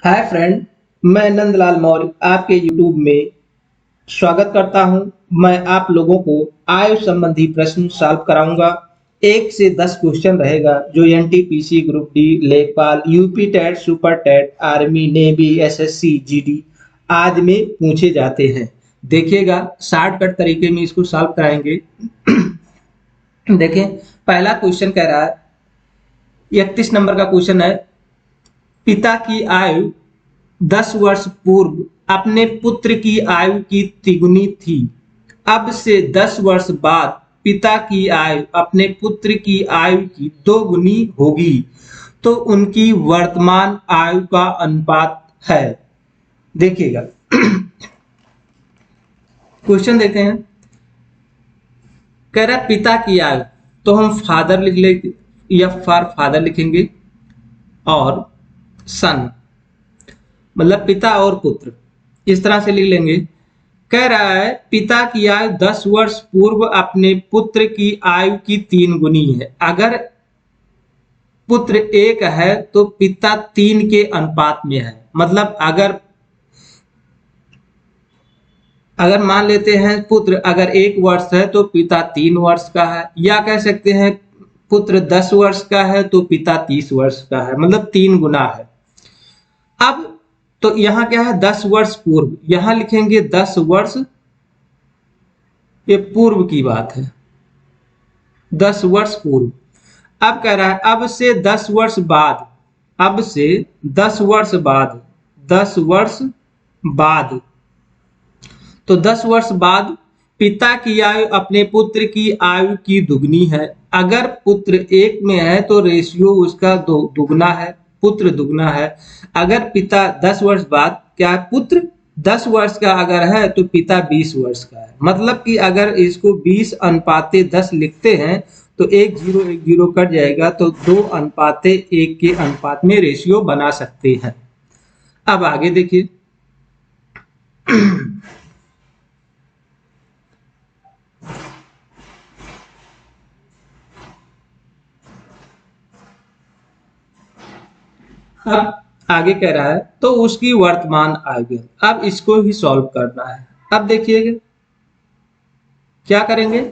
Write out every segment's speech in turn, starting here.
Hi friend, मैं नंदलाल मौर्य आपके YouTube में स्वागत करता हूं। मैं आप लोगों को आयु संबंधी प्रश्न सॉल्व कराऊंगा। 1 से 10 क्वेश्चन रहेगा जो एनटीपीसी, ग्रुप डी, लेखपाल, UP TET, super TET, army, navy, SSC, GD आदि में पूछे जाते हैं। देखिएगा, शॉर्टकट तरीके में इसको सॉल्व कराएंगे। देखें, पहला क्वेश्चन कह रहा है, 31 नंबर का क्वेश्चन है, पिता की आयु 10 वर्ष पूर्व अपने पुत्र की आयु की तिगुनी थी। अब से 10 वर्ष बाद पिता की आयु अपने पुत्र की आयु की 2 गुनी होगी, तो उनकी वर्तमान आयु का अनुपात है। देखिएगा, क्वेश्चन देखते हैं। कह रहा है पिता की आयु, तो हम फादर लिख लेंगे, एफ फॉर फादर लिखेंगे, और सन मतलब पिता और पुत्र, इस तरह से लिख लेंगे। कह रहा है पिता की आयु 10 वर्ष पूर्व अपने पुत्र की आयु की 3 गुनी है। अगर पुत्र 1 है तो पिता 3 के अनुपात में है। मतलब अगर मान लेते हैं पुत्र अगर 1 वर्ष है तो पिता 3 वर्ष का है, या कह सकते हैं पुत्र 10 वर्ष का है तो पिता 30 वर्ष का है, मतलब 3 गुना है। अब तो यहां क्या है, 10 वर्ष पूर्व, यहां लिखेंगे 10 वर्ष, ये पूर्व की बात है, 10 वर्ष पूर्व। अब कह रहा है अब से 10 वर्ष बाद, अब से 10 वर्ष बाद, 10 वर्ष बाद, तो 10 वर्ष बाद पिता की आयु अपने पुत्र की आयु की दुगनी है। अगर पुत्र 1 में है तो रेशियो उसका दुगना है, पुत्र दुगना है। अगर पिता 10 वर्ष बाद क्या है, पुत्र 10 वर्ष का अगर है तो पिता 20 वर्ष का है। मतलब कि अगर इसको 20:10 लिखते हैं तो 1:0 कट जाएगा, तो 2:1 के अनुपात में रेशियो बना सकते हैं। अब आगे देखिए, अब आगे कह रहा है तो उसकी वर्तमान आयु। अब इसको ही सॉल्व करना है। अब देखिएगा क्या करेंगे,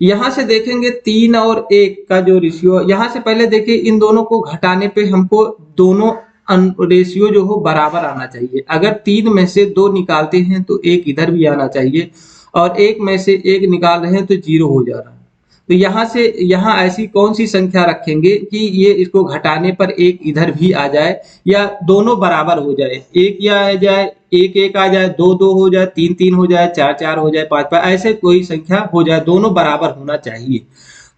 यहां से देखेंगे 3 और 1 का जो रेशियो, यहां से पहले देखिए इन दोनों को घटाने पे हमको दोनों रेशियो जो हो बराबर आना चाहिए। अगर 3 में से 2 निकालते हैं तो 1 इधर भी आना चाहिए, और 1 में से 1 निकाल रहे हैं तो 0 हो जा रहा है। तो यहां से यहां ऐसी कौन सी संख्या रखेंगे कि ये इसको घटाने पर 1 इधर भी आ जाए, या दोनों बराबर हो जाए, 1 या आ जाए, 1 आ जाए, 2 हो जाए, 3 हो जाए, 4 हो जाए, 5 ऐसे कोई संख्या हो जाए, दोनों बराबर होना चाहिए।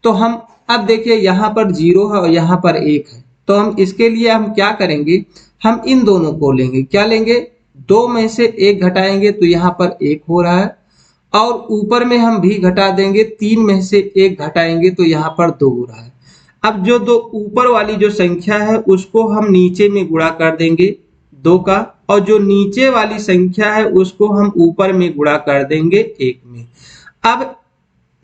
तो हम अब देखिए यहाँ पर 0 है और यहाँ पर 1 है, तो हम इसके लिए हम क्या करेंगे, हम इन दोनों को लेंगे, क्या लेंगे, 2 में से 1 घटाएंगे तो यहाँ पर 1 हो रहा है, और ऊपर में हम भी घटा देंगे, 3 में से 1 घटाएंगे तो यहाँ पर 2 हो रहा है। अब जो 2 ऊपर वाली जो संख्या है उसको हम नीचे में गुणा कर देंगे 2 का, और जो नीचे वाली संख्या है उसको हम ऊपर में गुणा कर देंगे 1 में। अब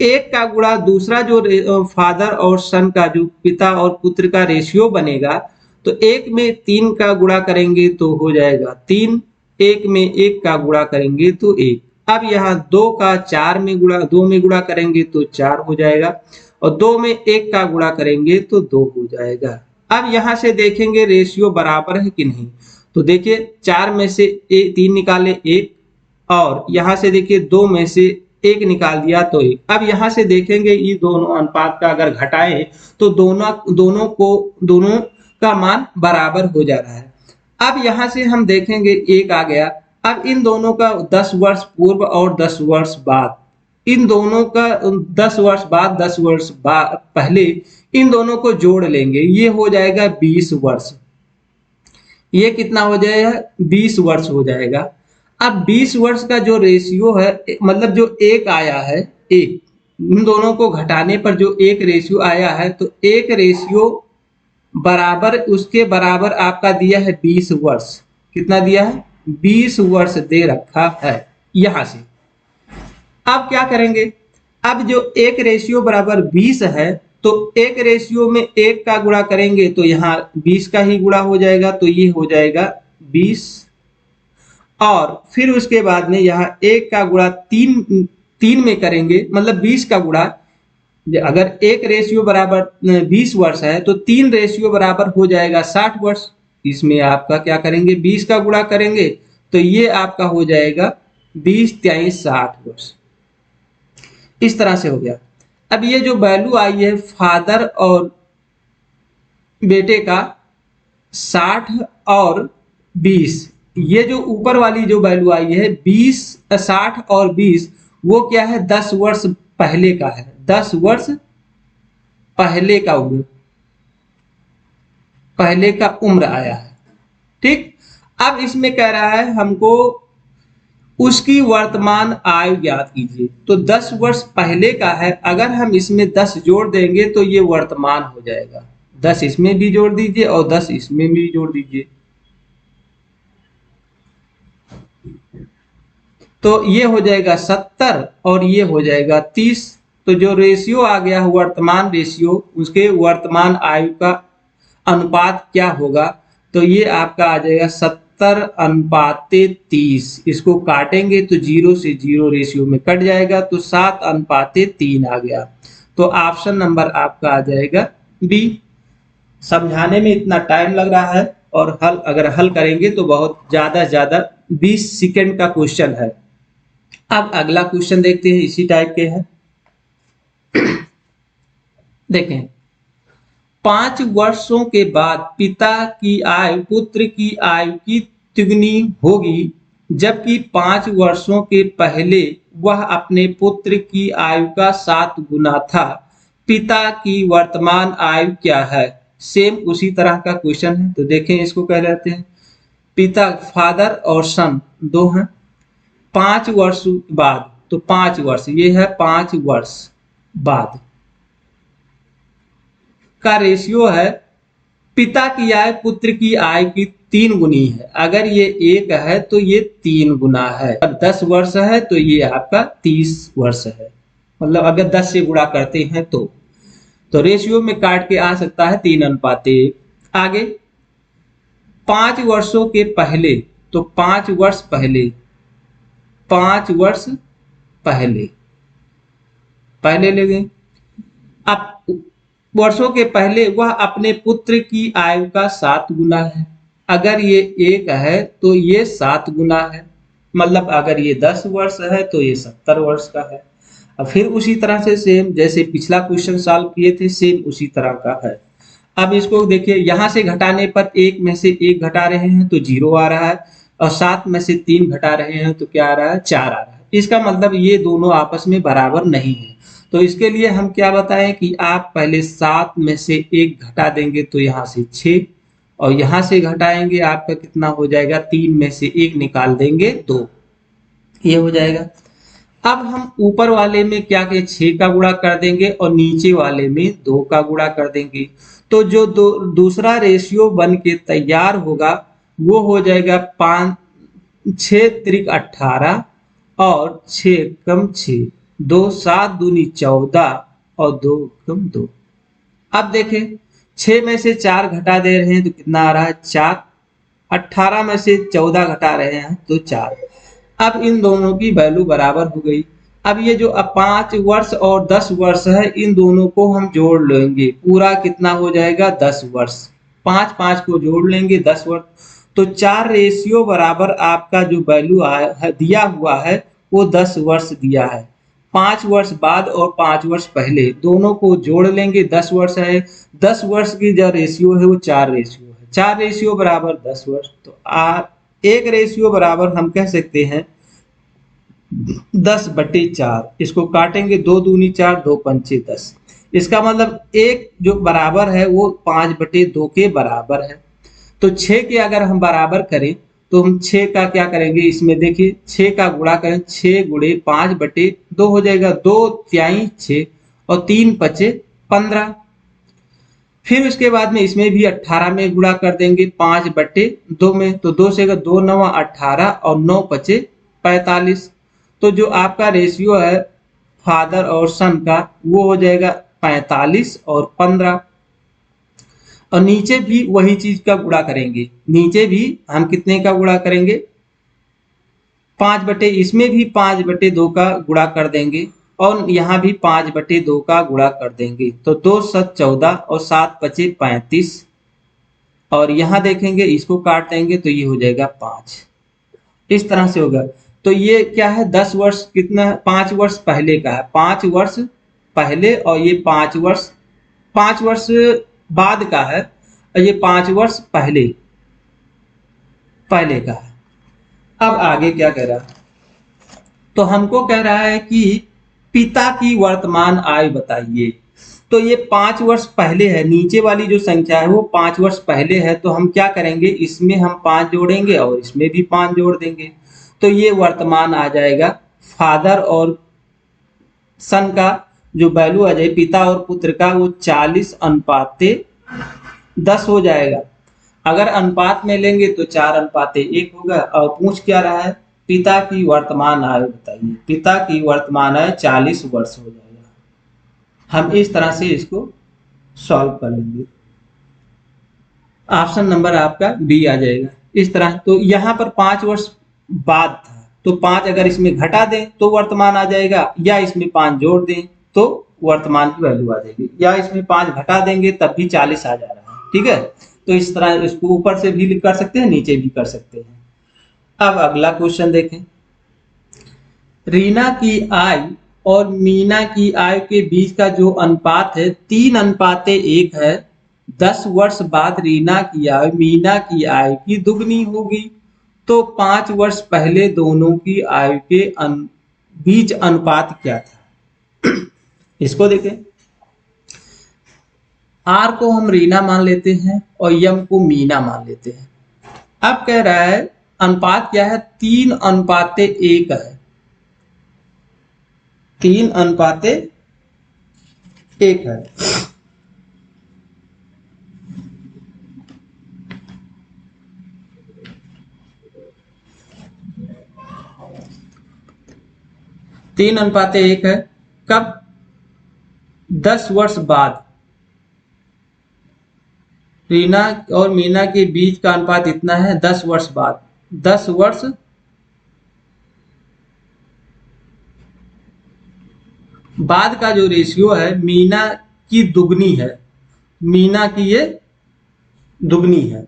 1 का गुणा दूसरा जो फादर और सन का जो पिता और पुत्र का रेशियो बनेगा, तो 1 में 3 का गुणा करेंगे तो हो जाएगा 3, 1 में 1 का गुणा करेंगे तो 1। अब यहाँ 2 का 4 में गुणा, 2 में गुणा करेंगे तो 4 हो जाएगा, और 2 में 1 का गुणा करेंगे तो 2 हो जाएगा। अब यहाँ से देखेंगे रेशियो बराबर है कि नहीं, तो देखिए 4 में से 3 निकाले 1, और यहाँ से देखिए 2 में से 1 निकाल दिया तो 1। अब यहाँ से देखेंगे ये दोनों अनुपात का अगर घटाए तो दोनों का मान बराबर हो जा रहा है। अब यहाँ से हम देखेंगे 1 आ गया। अब इन दोनों का 10 वर्ष पूर्व और 10 वर्ष बाद, इन दोनों का 10 वर्ष बाद 10 वर्ष बाद पहले, इन दोनों को जोड़ लेंगे, ये हो जाएगा 20 वर्ष। ये कितना हो जाएगा, 20 वर्ष हो जाएगा। अब 20 वर्ष का जो रेशियो है, मतलब जो 1 आया है, 1, इन दोनों को घटाने पर जो 1 रेशियो आया है, तो 1 रेशियो बराबर, उसके बराबर आपका दिया है 20 वर्ष। कितना दिया है, 20 वर्ष दे रखा है यहां से। अब क्या करेंगे, अब जो 1 रेशियो बराबर 20 है, तो एक रेशियो में एक का गुणा करेंगे तो यहाँ 20 का ही गुणा हो जाएगा, तो ये हो जाएगा 20। और फिर उसके बाद में यहाँ एक का गुणा तीन में करेंगे, मतलब 20 का गुणा, अगर एक रेशियो बराबर 20 वर्ष है तो तीन रेशियो बराबर हो जाएगा 60 वर्ष। इसमें आपका क्या करेंगे, 20 का गुणा करेंगे तो ये आपका हो जाएगा 20 × 60 वर्ष। इस तरह से हो गया। अब ये जो वैल्यू आई है फादर और बेटे का 60 और 20, ये जो ऊपर वाली जो वैल्यू आई है 20, 60 और 20, वो क्या है, 10 वर्ष पहले का है, 10 वर्ष पहले का उम्र, पहले का उम्र आया है। ठीक, अब इसमें कह रहा है हमको उसकी वर्तमान आयु ज्ञात कीजिए। तो 10 वर्ष पहले का है, अगर हम इसमें 10 जोड़ देंगे तो ये वर्तमान हो जाएगा। 10 इसमें भी जोड़ दीजिए और 10 इसमें भी जोड़ दीजिए, तो ये हो जाएगा 70 और ये हो जाएगा 30। तो जो रेशियो आ गया वर्तमान रेशियो, उसके वर्तमान आयु का अनुपात क्या होगा, तो ये आपका आ जाएगा 70:30। इसको काटेंगे तो 0 से 0 रेशियो में कट जाएगा, तो 7:3 आ गया। तो ऑप्शन नंबर आपका आ जाएगा बी। समझाने में इतना टाइम लग रहा है और अगर हल करेंगे तो बहुत ज्यादा 20 सेकंड का क्वेश्चन है। अब अगला क्वेश्चन देखते हैं, इसी टाइप के हैं। देखें, 5 वर्षों के बाद पिता की आयु पुत्र की आयु की तिगुनी होगी, जबकि 5 वर्षों के पहले वह अपने पुत्र की आयु का 7 गुना था। पिता की वर्तमान आयु क्या है? सेम उसी तरह का क्वेश्चन है। तो देखें, इसको कह लेते हैं पिता, फादर और सन दो हैं। 5 वर्ष बाद, तो 5 वर्ष, ये है 5 वर्ष बाद का रेशियो है। पिता की आय पुत्र की आय की 3 गुनी है। अगर ये 1 है तो ये 3 गुना है। अब 10 वर्ष है तो ये आपका 30 वर्ष है। मतलब अगर 10 से गुणा करते हैं तो रेशियो में काट के आ सकता है 3:1। आगे 5 वर्षों के पहले, तो 5 वर्ष पहले, 5 वर्ष पहले ले गए। अब वर्षों के पहले वह अपने पुत्र की आयु का 7 गुना है। अगर ये 1 है तो ये 7 गुना है। मतलब अगर ये 10 वर्ष है तो ये 70 वर्ष का है। अब फिर उसी तरह से सेम जैसे पिछला क्वेश्चन सॉल्व किए थे, सेम उसी तरह का है। अब इसको देखिए, यहां से घटाने पर 1 में से 1 घटा रहे हैं तो 0 आ रहा है, और 7 में से 3 घटा रहे हैं तो क्या आ रहा है, 4 आ रहा है। इसका मतलब ये दोनों आपस में बराबर नहीं है। तो इसके लिए हम क्या बताएं कि आप पहले 7 में से 1 घटा देंगे तो यहाँ से 6, और यहाँ से घटाएंगे आपका कितना हो जाएगा, 3 में से 1 निकाल देंगे 2, ये हो जाएगा। अब हम ऊपर वाले में क्या कहें, 6 का गुणा कर देंगे और नीचे वाले में 2 का गुणा कर देंगे। तो जो दूसरा रेशियो बन के तैयार होगा वो हो जाएगा 6 × 18 और 6 × 6, 2, 7 दूनी 14 और 2 × 2। अब देखें, 6 में से 4 घटा दे रहे हैं तो कितना आ रहा है, 4। 18 में से 14 घटा रहे हैं तो 4। अब इन दोनों की वैल्यू बराबर हो गई। अब ये जो 5 वर्ष और 10 वर्ष है, इन दोनों को हम जोड़ लेंगे, पूरा कितना हो जाएगा, 10 वर्ष। 5 5 को जोड़ लेंगे, 10 वर्ष। तो 4 रेशियो बराबर आपका जो वैल्यू दिया हुआ है वो 10 वर्ष दिया है। 5 वर्ष बाद और 5 वर्ष पहले दोनों को जोड़ लेंगे, 10 वर्ष है। 10 वर्ष की जो रेशियो है वो 4 रेशियो है। 4 रेशियो बराबर 10 वर्ष। तो एक रेशियो बराबर हम कह सकते हैं 10/4। इसको काटेंगे, 2 दूनी 4, 2 पंचे 10। इसका मतलब एक जो बराबर है वो 5/2 के बराबर है। तो 6 के अगर हम बराबर करें तो हम 6 का क्या करेंगे, इसमें देखिए 6 का गुणा करें, 6 × 5/2 हो जाएगा, 2 × 6 और 3 × 5 15। फिर उसके बाद में इसमें भी 18 में गुणा कर देंगे 5/2 में, तो 2 से 2 9 18 और 9 × 5 45। तो जो आपका रेशियो है फादर और सन का वो हो जाएगा 45 और 15, और नीचे भी वही चीज का गुणा करेंगे। नीचे भी हम कितने का गुणा करेंगे, 5/, इसमें भी 5/2 का गुणा कर देंगे, और यहाँ भी 5/2 का गुणा कर देंगे। तो 2 7 14 और 7 बचे 35, और यहाँ देखेंगे इसको काट देंगे तो ये हो जाएगा 5। इस तरह से होगा। तो ये क्या है, 10 वर्ष कितना है, 5 वर्ष पहले का है, 5 वर्ष पहले, और ये 5 वर्ष बाद का है, और ये 5 वर्ष पहले पहले का है। अब आगे क्या कह रहा है, तो हमको कह रहा है कि पिता की वर्तमान आयु बताइए। तो ये 5 वर्ष पहले है, नीचे वाली जो संख्या है वो 5 वर्ष पहले है, तो हम क्या करेंगे, इसमें हम 5 जोड़ेंगे और इसमें भी 5 जोड़ देंगे, तो ये वर्तमान आ जाएगा। फादर और सन का जो वैल्यू आ जाए, पिता और पुत्र का, वो 40:10 हो जाएगा। अगर अनुपात में लेंगे तो 4:1 होगा। और पूछ क्या रहा है, पिता की वर्तमान आयु बताइए। पिता की वर्तमान आयु 40 वर्ष हो जाएगा। हम इस तरह से इसको सॉल्व कर लेंगे। ऑप्शन नंबर आपका बी आ जाएगा इस तरह। तो यहाँ पर 5 वर्ष बाद था, तो 5 अगर इसमें घटा दें तो वर्तमान आ जाएगा, या इसमें 5 जोड़ दें तो वर्तमान की वैल्यू आ जाएगी, या इसमें 5 घटा देंगे तब भी 40 आ जा रहा है। ठीक है, तो इस तरह इसको ऊपर से भी कर सकते हैं, नीचे भी कर सकते हैं। अब अगला क्वेश्चन देखें। रीना की आय और मीना की आय के बीच का जो अनुपात है 3:1 है। 10 वर्ष बाद रीना की आय मीना की आय की दुगनी होगी, तो 5 वर्ष पहले दोनों की आयु के बीच अनुपात क्या था। इसको देखें, आर को हम रीना मान लेते हैं और यम को मीना मान लेते हैं। अब कह रहा है अनुपात क्या है, 3:1 है। 3:1 है। तीन अनुपात एक है। कब, 10 वर्ष बाद। रीना और मीना के बीच का अनुपात इतना है 10 वर्ष बाद। 10 वर्ष बाद का जो रेशियो है मीना की दुगनी है, मीना की ये दुगनी है।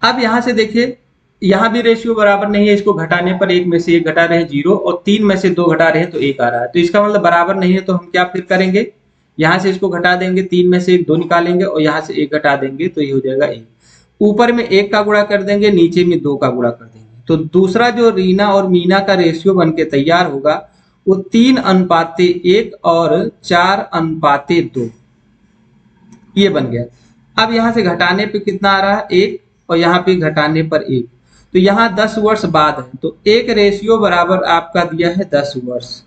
अब यहां से देखिए, यहां भी रेशियो बराबर नहीं है, इसको घटाने पर 1 में से 1 घटा रहे हैं 0, और 3 में से 2 घटा रहे हैं तो 1 आ रहा है, तो इसका मतलब बराबर नहीं है। तो हम क्या फिर करेंगे, यहां से इसको घटा देंगे, 3 में से 2 निकालेंगे और यहां से 1 घटा देंगे तो ये हो जाएगा 1। ऊपर में 1 का गुणा कर देंगे, नीचे में 2 का गुणा कर देंगे, तो दूसरा जो रीना और मीना का रेशियो बन के तैयार होगा वो 3:1 और 4:2 ये बन गया। अब यहां से घटाने पे कितना आ रहा है, 1, और यहाँ पे घटाने पर 1, तो यहाँ 10 वर्ष बाद है, तो 1 रेशियो बराबर आपका दिया है 10 वर्ष।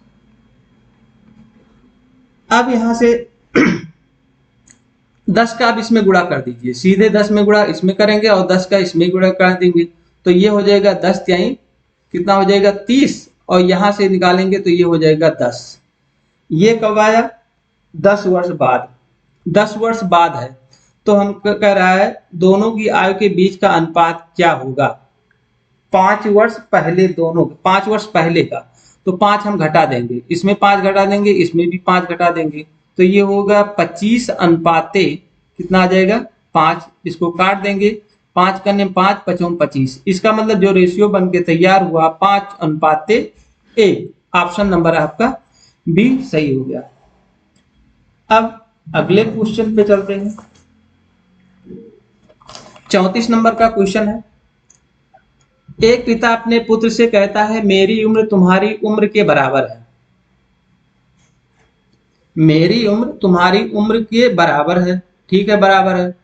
अब यहां से 10 का अब इसमें गुणा कर दीजिए, सीधे 10 में गुणा इसमें करेंगे और 10 का इसमें गुणा कर देंगे, तो ये हो जाएगा 10 त्याई कितना हो जाएगा 30, और यहां से निकालेंगे तो ये हो जाएगा 10। ये कब आया, 10 वर्ष बाद। 10 वर्ष बाद है, तो हम कह रहा है दोनों की आयु के बीच का अनुपात क्या होगा। 5 वर्ष पहले, दोनों 5 वर्ष पहले का, तो 5 हम घटा देंगे, इसमें 5 घटा देंगे, इसमें भी 5 घटा देंगे, तो ये होगा 25:, कितना आ जाएगा 5। इसको काट देंगे, 5 करने 5 5 25, इसका मतलब जो रेशियो बन के तैयार हुआ 5:1। ऑप्शन नंबर आपका बी सही हो गया। अब अगले क्वेश्चन पे चलते हैं। 34 नंबर का क्वेश्चन है। एक पिता अपने पुत्र से कहता है मेरी उम्र तुम्हारी उम्र के बराबर है। मेरी उम्र तुम्हारी उम्र के बराबर है, ठीक है, बराबर है।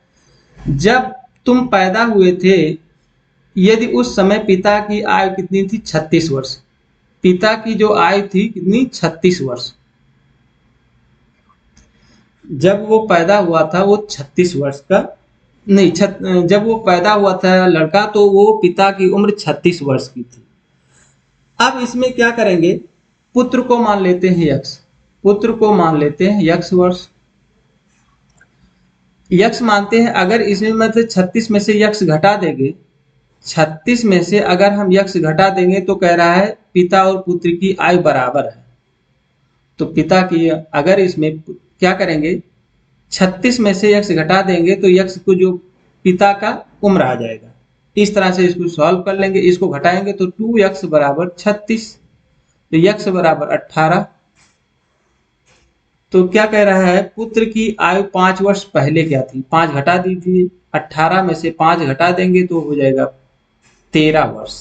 जब तुम पैदा हुए थे यदि उस समय पिता की आयु कितनी थी, 36 वर्ष। पिता की जो आयु थी कितनी, 36 वर्ष। जब वो पैदा हुआ था वो 36 वर्ष का नहीं, जब वो पैदा हुआ था लड़का तो वो पिता की उम्र 36 वर्ष की थी। अब इसमें क्या करेंगे, पुत्र को मान लेते हैं x, पुत्र को मान लेते हैं यक्स वर्ष। यक्स मानते हैं, अगर इसमें मतलब 36 में से यक्स घटा देंगे, 36 में से अगर हम यक्स घटा देंगे तो कह रहा है पिता और पुत्र की आयु बराबर है। तो पिता की, अगर इसमें क्या करेंगे, 36 में से यक्स घटा देंगे तो यक्स को जो पिता का उम्र आ जाएगा। इस तरह से इसको सॉल्व कर लेंगे, इसको घटाएंगे तो 2x बराबर 36, तो यक्स बराबर 18। तो क्या कह रहा है, पुत्र की आयु 5 वर्ष पहले क्या थी, 5 घटा दी थी, 18 में से 5 घटा देंगे तो हो जाएगा 13 वर्ष।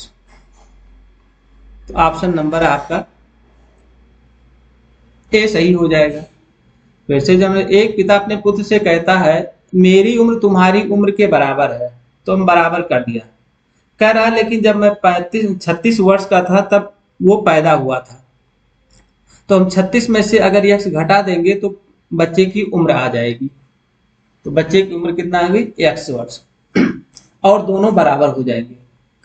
तो ऑप्शन नंबर आपका ए सही हो जाएगा। वैसे जब एक पिता अपने पुत्र से कहता है मेरी उम्र तुम्हारी उम्र के बराबर है, तो हम बराबर कर दिया। कह रहा है लेकिन जब मैं 36 वर्ष का था तब वो पैदा हुआ था, तो हम 36 में से अगर यक्स घटा देंगे तो बच्चे की उम्र आ जाएगी। तो बच्चे की उम्र कितना आ गई, x वर्ष, और दोनों बराबर हो जाएंगे।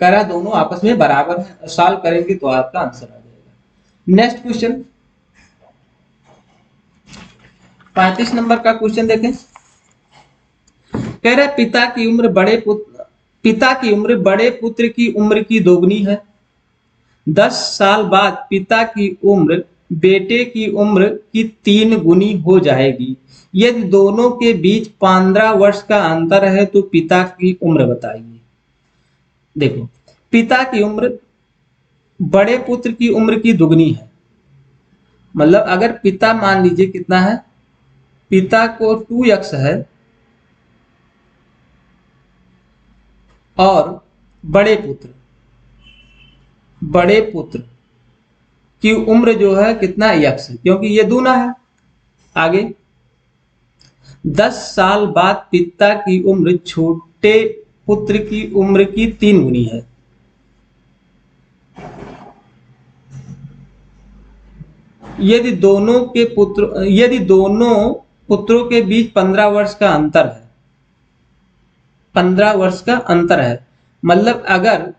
कह रहा दोनों आपस में बराबर है, सॉल्व करेंगे तो आपका आंसर आ जाएगा। नेक्स्ट क्वेश्चन 35 नंबर का क्वेश्चन देखें। कह रहा है पिता की उम्र बड़े पुत्र की उम्र की दोगुनी है। 10 साल बाद पिता की उम्र बेटे की उम्र की 3 गुनी हो जाएगी। यदि दोनों के बीच 15 वर्ष का अंतर है तो पिता की उम्र बताइए। देखो, पिता की उम्र बड़े पुत्र की उम्र की दुगनी है। मतलब अगर पिता मान लीजिए कितना है, पिता को 2x है और बड़े पुत्र की उम्र जो है कितना x है, क्योंकि ये दूना है। आगे 10 साल बाद पिता की उम्र छोटे पुत्र की उम्र की 3 गुनी है। यदि दोनों पुत्रों के बीच 15 वर्ष का अंतर है, 15 वर्ष का अंतर है, मतलब अगर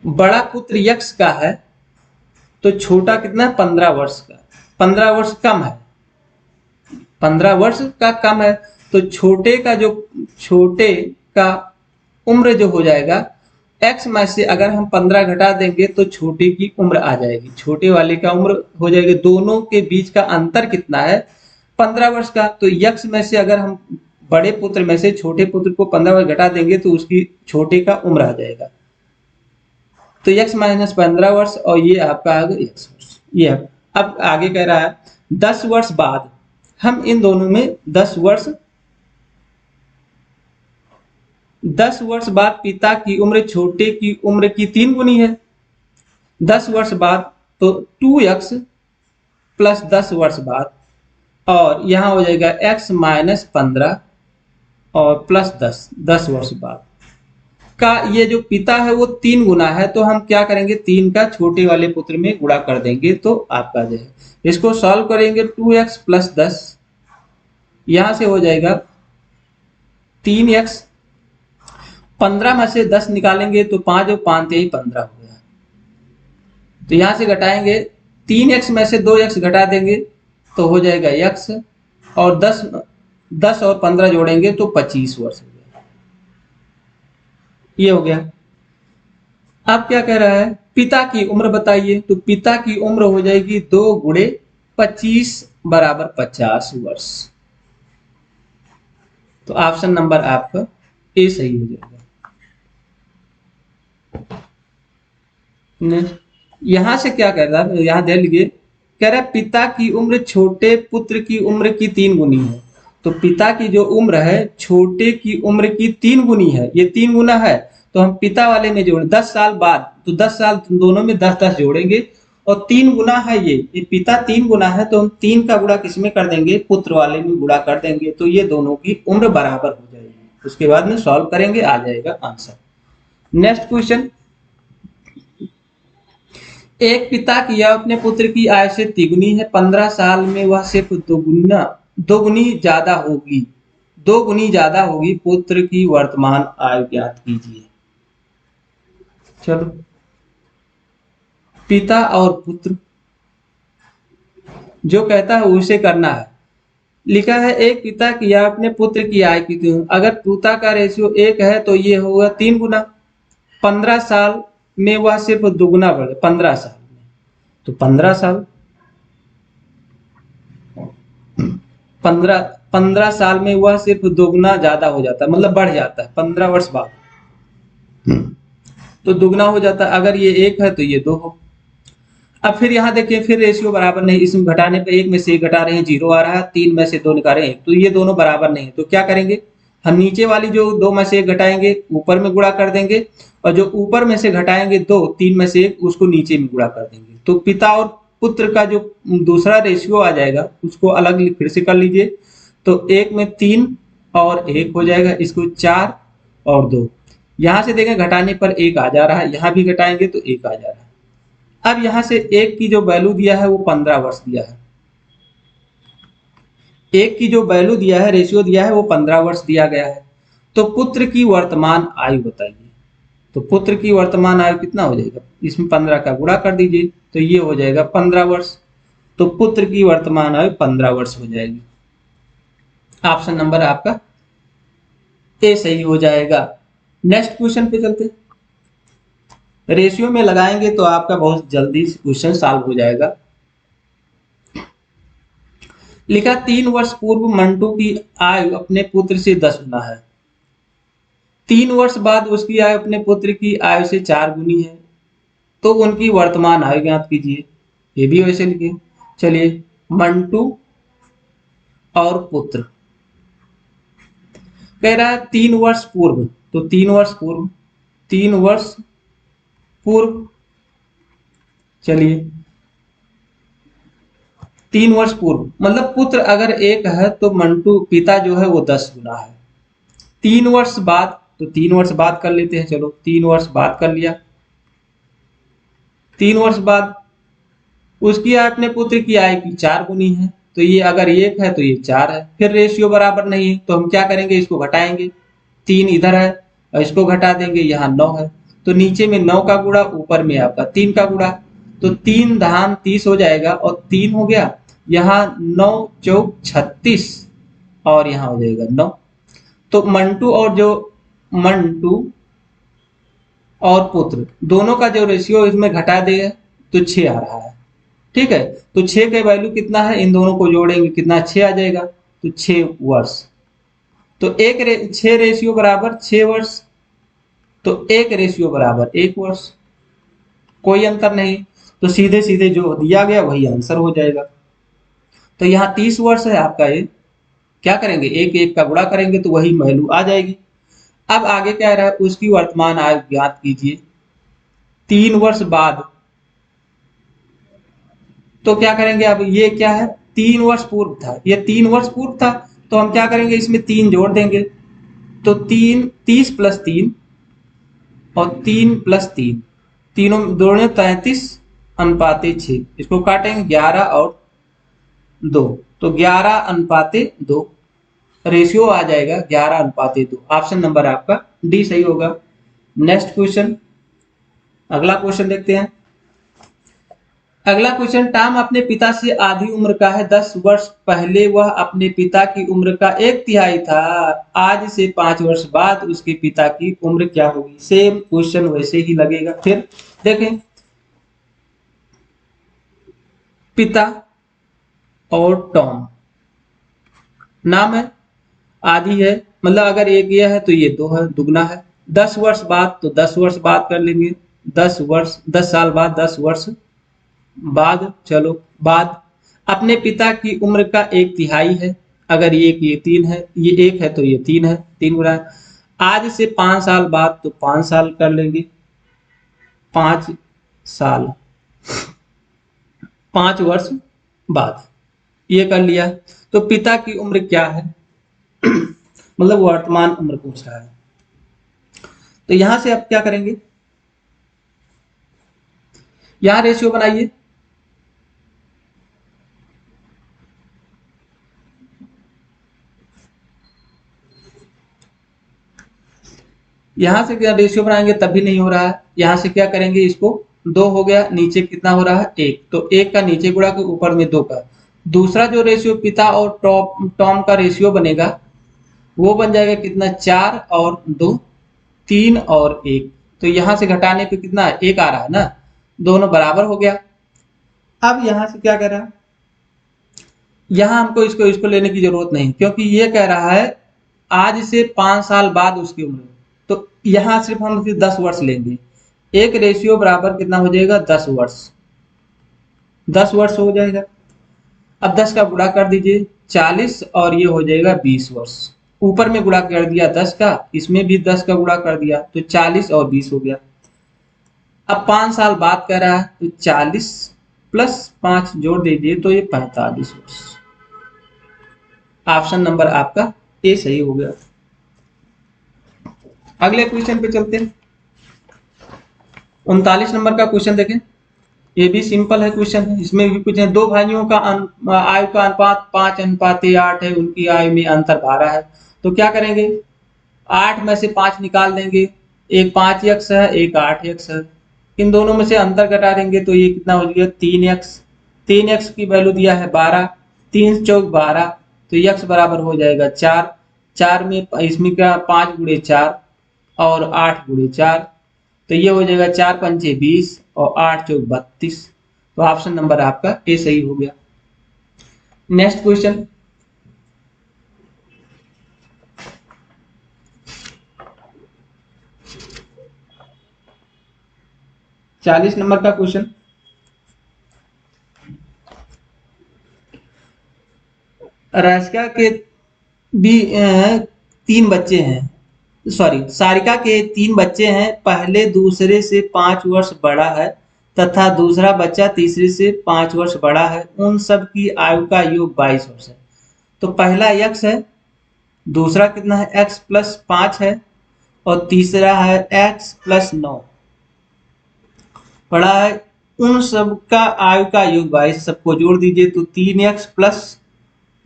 बड़ा पुत्र यक्स का है तो छोटा कितना, 15 वर्ष का, 15 वर्ष कम है, 15 वर्ष का कम है, तो छोटे का उम्र जो हो जाएगा x में से अगर हम 15 घटा देंगे तो छोटे की उम्र आ जाएगी, छोटे वाले का उम्र हो जाएगी। दोनों के बीच का अंतर कितना है, 15 वर्ष का। तो x में से अगर हम बड़े पुत्र में से छोटे पुत्र को 15 वर्ष घटा देंगे तो उसकी छोटे का उम्र आ जाएगा। तो x माइनस 15 वर्ष और ये आपका आ गया x वर्ष। ये अब आगे कह रहा है 10 वर्ष बाद, हम इन दोनों में 10 वर्ष बाद पिता की उम्र छोटे की उम्र की 3 गुनी है। 10 वर्ष बाद तो 2x प्लस 10 वर्ष बाद, और यहां हो जाएगा x माइनस 15 और प्लस 10 वर्ष बाद का ये जो पिता है वो 3 गुना है, तो हम क्या करेंगे, 3 का छोटे वाले पुत्र में गुणा कर देंगे तो आपका जो है, इसको सॉल्व करेंगे 2x प्लस 10, यहां से हो जाएगा 3x, 15 में से 10 निकालेंगे तो 5 और 5 ही 15 हो गया। तो यहां से घटाएंगे, 3x में से 2x घटा देंगे तो हो जाएगा x, और 10 और 15 जोड़ेंगे तो 25 वर्ष हो गया। ये हो गया। अब क्या कह रहा है, पिता की उम्र बताइए। तो पिता की उम्र हो जाएगी 2 गुणे 25 बराबर 50 वर्ष। तो ऑप्शन नंबर आपका ए सही हो जाएगा। यहां से क्या कह रहा है, यहां ध्यान लीजिए, कह रहा है पिता की उम्र छोटे पुत्र की उम्र की 3 गुनी है। तो पिता की जो उम्र है छोटे की उम्र की 3 गुनी है, ये 3 गुना है, तो हम पिता वाले में जोड़े 10 साल बाद, तो 10 साल दोनों में 10-10 जोड़ेंगे, और 3 गुना है ये पिता 3 गुना है, तो हम 3 का गुणा किसमें कर देंगे, पुत्र वाले में गुणा कर देंगे, तो ये दोनों की उम्र बराबर हो जाएगी। उसके बाद में सॉल्व करेंगे, आ जाएगा आंसर। नेक्स्ट क्वेश्चन, एक पिता की या अपने पुत्र की आयु से तिगुनी है, 15 साल में वह सिर्फ दो गुनी ज्यादा होगी, पुत्र की वर्तमान आयु ज्ञात कीजिए। चलो, पिता और पुत्र जो कहता है उसे करना है। लिखा है एक पिता की या अपने पुत्र की आय की, अगर पिता का रेशियो 1 है तो ये होगा 3 गुना। 15 साल में वह सिर्फ दुगुना बढ़े, 15 साल में, तो 15 साल, 15 साल में वह सिर्फ दोगुना ज्यादा हो जाता है, मतलब बढ़ जाता है 15 वर्ष बाद, तो दुगना हो जाता है। अगर ये 1 है तो ये 2 हो। अब फिर यहाँ देखिए, फिर रेशियो बराबर नहीं, इसमें घटाने पे 1 में से 1 घटा रहे हैं 0 आ रहा है, 3 में से 2 निकाल रहे हैं, तो ये दोनों बराबर नहीं है। तो क्या करेंगे, हम नीचे वाली जो 2 में से 1 घटाएंगे ऊपर में गुणा कर देंगे, और जो ऊपर में से घटाएंगे 2, 3 में से 1 उसको नीचे में गुणा कर देंगे। तो पिता और पुत्र का जो दूसरा रेशियो आ जाएगा उसको अलग फिर से कर लीजिए। तो 1 में 3 और 1 हो जाएगा, इसको 4 और 2। यहां से देखें घटाने पर 1 आ जा रहा है, यहां भी घटाएंगे तो 1 आ जा रहा है। अब यहां से 1 की जो वैल्यू दिया है वो 15 वर्ष दिया है। 1 की जो वैल्यू दिया है, रेशियो दिया है, वो 15 वर्ष दिया गया है। तो पुत्र की वर्तमान आयु बताइए। तो पुत्र की वर्तमान आयु कितना हो जाएगा, इसमें 15 का गुणा कर दीजिए, तो ये हो जाएगा 15 वर्ष। तो पुत्र की वर्तमान आयु 15 वर्ष हो जाएगी। ऑप्शन नंबर आपका ए सही हो जाएगा। नेक्स्ट क्वेश्चन पे चलते। रेशियो में लगाएंगे तो आपका बहुत जल्दी क्वेश्चन सॉल्व हो जाएगा। लिखा 3 वर्ष पूर्व मंटू की आयु अपने पुत्र से 10 गुना है। 3 वर्ष बाद उसकी आयु अपने पुत्र की आयु से 4 गुनी है, तो उनकी वर्तमान आयु ज्ञात कीजिए। ये भी वैसे लिखे। चलिए, मंटू और पुत्र कह रहा है 3 वर्ष पूर्व, तो 3 वर्ष पूर्व, 3 वर्ष पूर्व, चलिए 3 वर्ष पूर्व मतलब पुत्र अगर 1 है तो मंटू पिता जो है वो 10 गुना है। 3 वर्ष बाद, तो 3 वर्ष बाद कर लेते हैं, चलो 3 वर्ष बाद कर लिया। 3 वर्ष बाद उसकी आय अपने पुत्र की आय की 4 गुनी है, तो ये अगर 1 है तो ये 4 है। फिर रेशियो बराबर नहीं है तो हम क्या करेंगे, इसको घटाएंगे। 3 इधर है और इसको घटा देंगे, यहाँ 9 है, तो नीचे में 9 का गुणा, ऊपर में आपका 3 का गुणा, तो 3 धाम 30 हो जाएगा, और 3 हो गया, यहाँ 9 चौक 36, और यहाँ हो जाएगा 9। तो मंटू और पुत्र दोनों का जो रेशियो इसमें घटा देगा तो 6 आ रहा है। ठीक है, तो 6 का वैल्यू कितना है, इन दोनों को जोड़ेंगे कितना, 6 आ जाएगा, तो 6 वर्ष। तो 6 रेशियो बराबर 6 वर्ष, तो 1 रेशियो बराबर 1 वर्ष, कोई अंतर नहीं। तो सीधे सीधे जो दिया गया वही आंसर हो जाएगा। तो यहाँ 30 वर्ष है आपका, ये क्या करेंगे, 1 का गुणा करेंगे तो वही वैल्यू आ जाएगी। अब आगे कह रहा है उसकी वर्तमान आयु ज्ञात कीजिए 3 वर्ष बाद। तो क्या करेंगे, अब ये क्या है, 3 वर्ष पूर्व था, ये 3 वर्ष पूर्व था, तो हम क्या करेंगे, इसमें 3 जोड़ देंगे, तो 30 प्लस 3 और 3 प्लस 3, तीनों जोड़े 33 अनुपाते 6, इसको काटेंगे 11 और 2, तो 11 अनुपाते 2, रेशियो आ जाएगा 11 अनुपाते 2। ऑप्शन नंबर आपका डी सही होगा। नेक्स्ट क्वेश्चन, अगला क्वेश्चन देखते हैं। अगला क्वेश्चन, टॉम अपने पिता से आधी उम्र का है। 10 वर्ष पहले वह अपने पिता की उम्र का 1/3 था। आज से 5 वर्ष बाद उसके पिता की उम्र क्या होगी। सेम क्वेश्चन वैसे ही लगेगा। फिर देखें, पिता और टॉम, नाम है, आधी है, मतलब अगर 1 यह है तो ये 2 है, दुगना है। 10 वर्ष बाद, तो 10 वर्ष बाद कर लेंगे, 10 वर्ष, 10 साल बाद, 10 वर्ष बाद, चलो बाद। अपने पिता की उम्र का 1/3 है, अगर ये 3 है, ये 1 है तो ये 3 है, 3 गुना। आज से 5 साल बाद, तो 5 साल कर लेंगे, 5 साल, 5 वर्ष बाद, ये कर लिया। तो पिता की उम्र क्या है, मतलब वर्तमान उम्र पूछ रहा है। तो यहां से आप क्या करेंगे, यहां रेशियो बनाइए। यहां से क्या रेशियो बनाएंगे तब भी नहीं हो रहा है। यहां से क्या करेंगे, इसको 2 हो गया, नीचे कितना हो रहा है 1, तो 1 का नीचे गुणा के ऊपर में 2 का, दूसरा जो रेशियो पिता और टॉम का रेशियो बनेगा वो बन जाएगा कितना, 4 और 2, 3 और 1। तो यहां से घटाने पे कितना, 1 आ रहा है ना, दोनों बराबर हो गया। अब यहां से क्या कह रहा है, यहां हमको इसको इसको लेने की जरूरत नहीं, क्योंकि ये कह रहा है आज से 5 साल बाद उसकी उम्र। तो यहां सिर्फ हम 10 वर्ष लेंगे। एक रेशियो बराबर कितना हो जाएगा, 10 वर्ष। 10 वर्ष हो जाएगा। अब 10 का गुणा कर दीजिए, 40, और ये हो जाएगा 20 वर्ष। ऊपर में गुणा कर दिया 10 का, इसमें भी 10 का गुणा कर दिया, तो 40 और 20 हो गया। अब 5 साल बाद कह रहा है, तो 40 + 5 जोड़ दीजिए, तो ये 45 वर्ष। ऑप्शन नंबर आपका ए सही हो गया। अगले क्वेश्चन पे चलते हैं। 39 नंबर का क्वेश्चन देखें। ये भी सिंपल है क्वेश्चन है। इसमें भी कुछ है, दो भाइयों का आयु का अनुपात 5:8 है, उनकी आयु में अंतर 12 है। तो क्या करेंगे, 8 में से 5 निकाल देंगे। एक 5x है, एक 8x है। इन दोनों में से अंतर घटा देंगे, तो ये कितना हो गया, 3x। 3x की वैल्यू दिया है 12, 3 चौक 12, तो x बराबर हो जाएगा 4। 4 में इसमें क्या, 5 गुणे 4 और 8 गुणे 4, तो ये हो जाएगा 4 पंचे 20 और 8 चौक 32। तो ऑप्शन नंबर आपका ए सही हो गया। Next question. 40 नंबर का क्वेश्चन। राशिका के भी 3 बच्चे हैं, सॉरी, सारिका के 3 बच्चे हैं। पहले दूसरे से 5 वर्ष बड़ा है तथा दूसरा बच्चा तीसरे से 5 वर्ष बड़ा है। उन सब की आयु का योग 22 वर्ष है। तो पहला x है, दूसरा कितना है, x + 5 है, और तीसरा है x + 9 बड़ा है। उन सब का आयु का योग 22, सबको जोड़ दीजिए, तो 3x +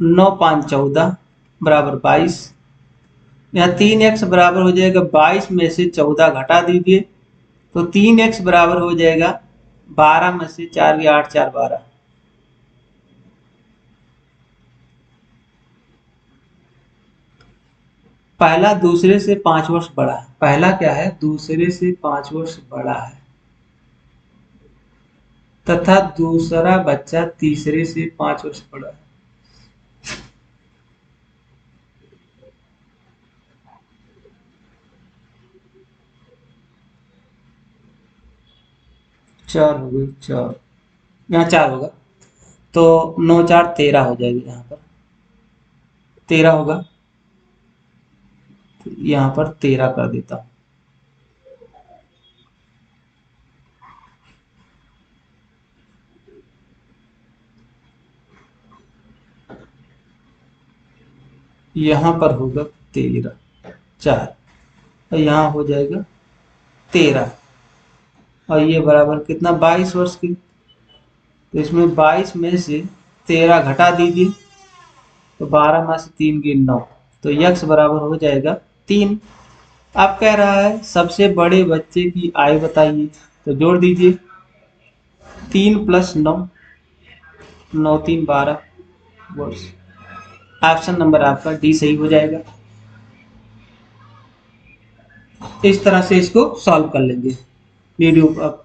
9 5 14 बराबर 22। यहाँ 3x बराबर हो जाएगा 22 में से 14 घटा दीजिए, तो 3x बराबर हो जाएगा 12 में से 4 या 8 4 12। पहला दूसरे से 5 वर्ष बड़ा है। पहला क्या है, दूसरे से 5 वर्ष बड़ा है तथा दूसरा बच्चा तीसरे से 5 वर्ष बड़ा है। 4 हो गई, 4, यहाँ 4 होगा, तो 9 4 13 हो जाएगी। यहाँ पर 13 होगा, तो यहाँ पर 13 कर देता हूँ। यहाँ पर होगा 13, 4, और यहाँ हो जाएगा 13, और ये बराबर कितना, 22 वर्ष की। तो इसमें 22 में से 13 घटा दीजिए, तो 12 में से 3 की 9, तो x बराबर हो जाएगा 3। अब कह रहा है सबसे बड़े बच्चे की आयु बताइए, तो जोड़ दीजिए, 3 + 9, 9 3 12 वर्ष। ऑप्शन नंबर आपका डी सही हो जाएगा। इस तरह से इसको सॉल्व कर लेंगे वीडियो अब।